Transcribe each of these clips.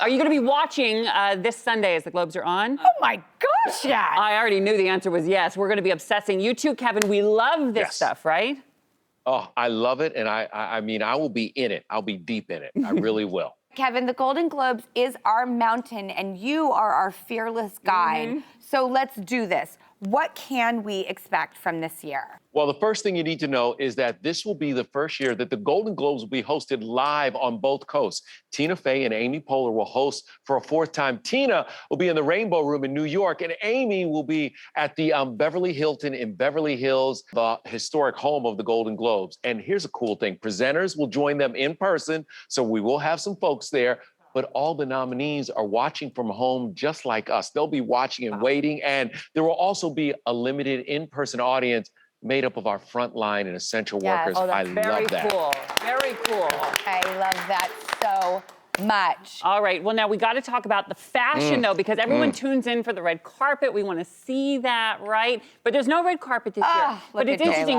Are you going to be watching this Sunday as the Globes are on? Oh my gosh, yes. I already knew the answer was yes. We're going to be obsessing. You too, Kevin. We love this stuff, right? Oh, I love it, and I mean, I will be in it. I'll be deep in it. I really will. Kevin, the Golden Globes is our mountain, and you are our fearless guide. So let's do this. What can we expect from this year? Well, the first thing you need to know is that this will be the first year that the Golden Globes will be hosted live on both coasts. Tina Fey and Amy Poehler will host for a fourth time. Tina will be in the Rainbow Room in New York, and Amy will be at the Beverly Hilton in Beverly Hills, the historic home of the Golden Globes. And here's a cool thing. Presenters will join them in person, so we will have some folks there. But all the nominees are watching from home just like us. They'll be watching and waiting, and there will also be a limited in-person audience made up of our frontline and essential workers. Oh, that's I very love that. cool. Very cool. I love that so much. All right, well, now we got to talk about the fashion, though, because everyone tunes in for the red carpet. We want to see that, right? But there's no red carpet this year. But it's interesting.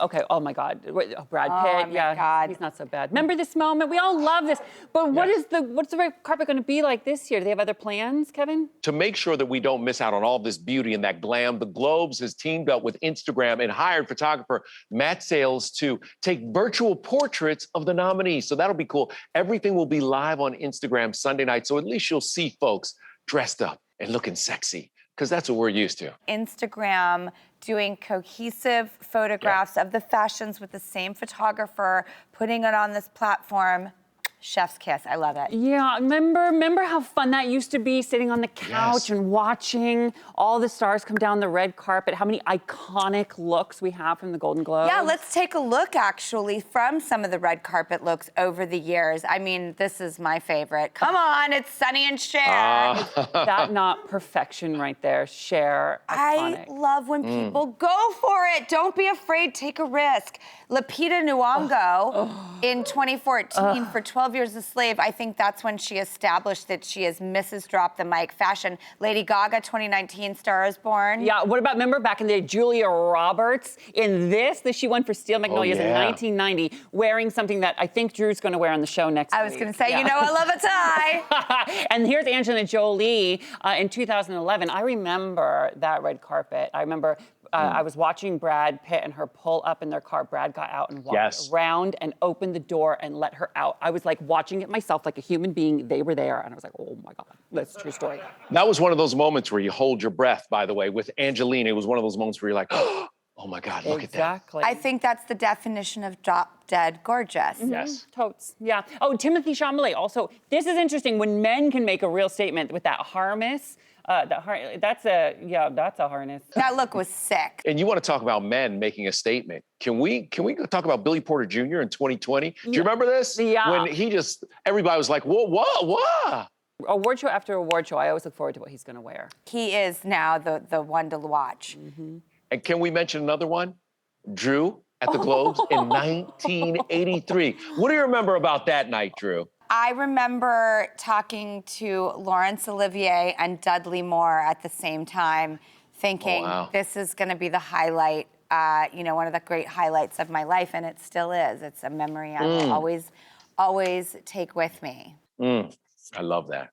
Okay, oh my God. Brad Pitt, God. He's not so bad. Remember this moment? We all love this. But what's the red carpet going to be like this year? Do they have other plans, Kevin? To make sure that we don't miss out on all this beauty and that glam, the Globes has teamed up with Instagram and hired photographer Matt Sales to take virtual portraits of the nominees. So that'll be cool. Everything will be live on Instagram Sunday night, so at least you'll see folks dressed up and looking sexy, because that's what we're used to. Instagram doing cohesive photographs of the fashions with the same photographer, putting it on this platform. Chef's kiss. I love it. Yeah, remember how fun that used to be, sitting on the couch and watching all the stars come down the red carpet, how many iconic looks we have from the Golden Globes. Yeah, let's take a look, actually, from some of the red carpet looks over the years. I mean, this is my favorite. Come on, it's Sonny and Cher. That not perfection right there, Cher, iconic. I love when people go for it. Don't be afraid, take a risk. Lupita Nyong'o in 2014 for 12 Years a Slave, I think that's when she established that she is Mrs. Drop the Mic fashion. Lady Gaga, 2019, Star is Born. Yeah, what about, remember back in the day, Julia Roberts in this she won for Steel Magnolias in 1990, wearing something that I think Drew's going to wear on the show next week. I was going to say, you know I love a tie. And here's Angelina Jolie in 2011. I remember that red carpet. I remember I was watching Brad Pitt and her pull up in their car. Brad got out and walked around and opened the door and let her out. I was like watching it myself like a human being. They were there. And I was like, oh my God, that's a true story. That was one of those moments where you hold your breath, by the way. With Angelina, it was one of those moments where you're like, oh my God, look at that. Exactly. I think that's the definition of drop dead gorgeous. Yes. Totes, yeah. Oh, Timothée Chalamet also. This is interesting when men can make a real statement with that harness. That's a harness. That look was sick. And you want to talk about men making a statement. Can we talk about Billy Porter Jr. in 2020? Do you remember this? Yeah. When everybody was like, whoa. Award show after award show, I always look forward to what he's going to wear. He is now the one to watch. And can we mention another one? Drew at the Globes in 1983. What do you remember about that night, Drew? I remember talking to Laurence Olivier and Dudley Moore at the same time, thinking this is going to be the highlight, one of the great highlights of my life, and it still is. It's a memory I will always take with me. I love that.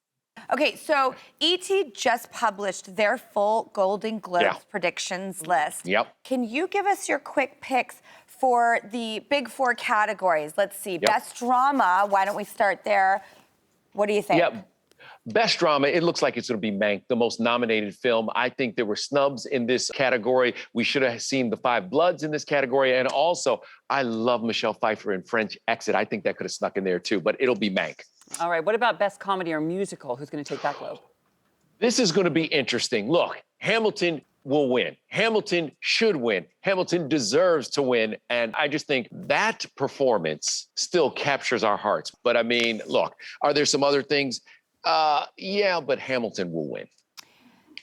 Okay, so E.T. just published their full Golden Globes predictions list. Yep. Can you give us your quick picks for the big four categories? Let's see. Best drama. Why don't we start there? What do you think? Yep. Best drama, it looks like it's going to be Mank, the most nominated film. I think there were snubs in this category. We should have seen The Five Bloods in this category. And also, I love Michelle Pfeiffer in French Exit. I think that could have snuck in there too, but it'll be Mank. All right, what about best comedy or musical? Who's going to take that globe? This is going to be interesting. Look, Hamilton will win. Hamilton should win. Hamilton deserves to win. And I just think that performance still captures our hearts. But I mean, look, are there some other things? Yeah, but Hamilton will win.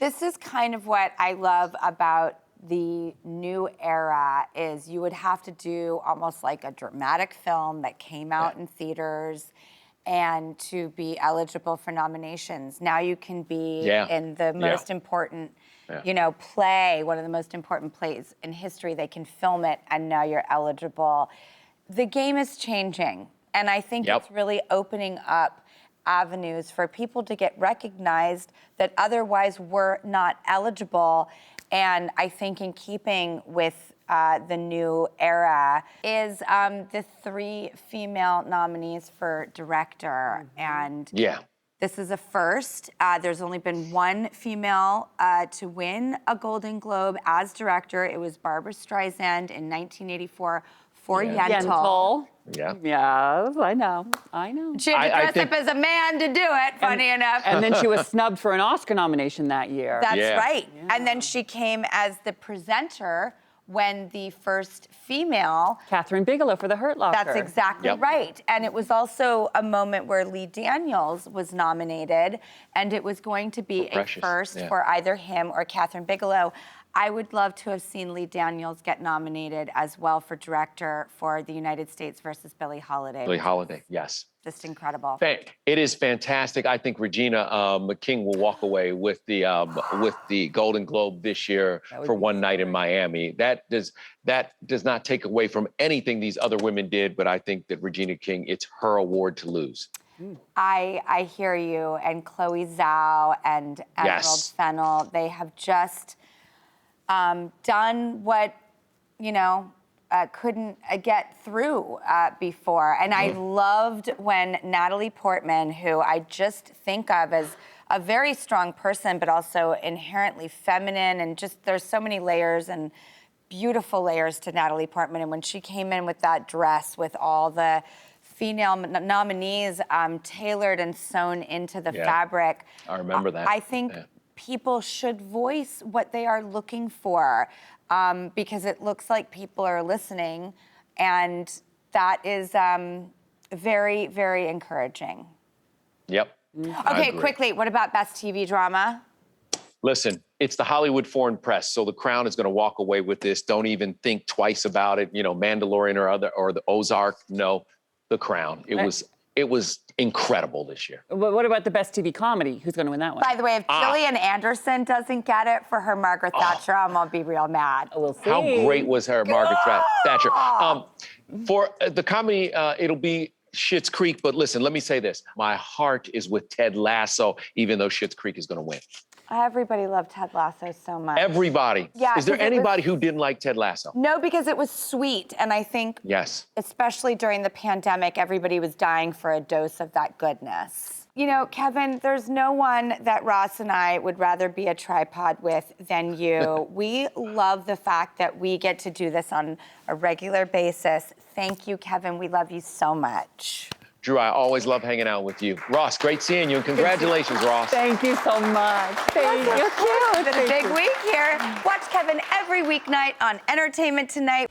This is kind of what I love about the new era is you would have to do almost like a dramatic film that came out in theaters and to be eligible for nominations. Now you can be in the most important, play, one of the most important plays in history. They can film it, and now you're eligible. The game is changing, and I think it's really opening up avenues for people to get recognized that otherwise were not eligible. And I think in keeping with the new era is the 3 female nominees for director. And this is a first. There's only been 1 female to win a Golden Globe as director. It was Barbra Streisand in 1984 for Yentl. Yeah. Yes, I know. She had to dress up as a man to do it, funny enough. And then she was snubbed for an Oscar nomination that year. That's right. Yeah. And then she came as the presenter when the first female... Catherine Bigelow for The Hurt Locker. That's exactly right. And it was also a moment where Lee Daniels was nominated, and it was going to be a first for either him or Catherine Bigelow. I would love to have seen Lee Daniels get nominated as well for director for The United States versus Billie Holiday. Billie Holiday, yes. Just incredible. It is fantastic. I think Regina King will walk away with the Golden Globe this year for One Night in Miami. That does not take away from anything these other women did, but I think that Regina King, it's her award to lose. I hear you. And Chloe Zhao and Emerald Fennell, they have just done what, couldn't get through before. And I loved when Natalie Portman, who I just think of as a very strong person, but also inherently feminine, and just there's so many layers and beautiful layers to Natalie Portman. And when she came in with that dress with all the female nominees tailored and sewn into the fabric. I remember that. I think people should voice what they are looking for because it looks like people are listening, and that is very, very encouraging. Yep. Okay, quickly, what about Best TV Drama? Listen, it's the Hollywood Foreign Press, so The Crown is going to walk away with this. Don't even think twice about it. Mandalorian or the Ozark. No, The Crown. It was incredible this year. What about the Best TV Comedy? Who's going to win that one? By the way, if Gillian Anderson doesn't get it for her Margaret Thatcher, I'm going to be real mad. We'll see. How great was her Margaret Thatcher? For the comedy, it'll be Schitt's Creek, but listen, let me say this. My heart is with Ted Lasso, even though Schitt's Creek is going to win. Everybody loved Ted Lasso so much. Everybody. Yeah, is there anybody who didn't like Ted Lasso? No, because it was sweet. And I think, especially during the pandemic, everybody was dying for a dose of that goodness. Kevin, there's no one that Ross and I would rather be a tripod with than you. We love the fact that we get to do this on a regular basis. Thank you, Kevin. We love you so much. Drew, I always love hanging out with you. Ross, great seeing you, and congratulations, Ross. Thank you so much. Thank you. It's been a big week here. Watch Kevin every weeknight on Entertainment Tonight.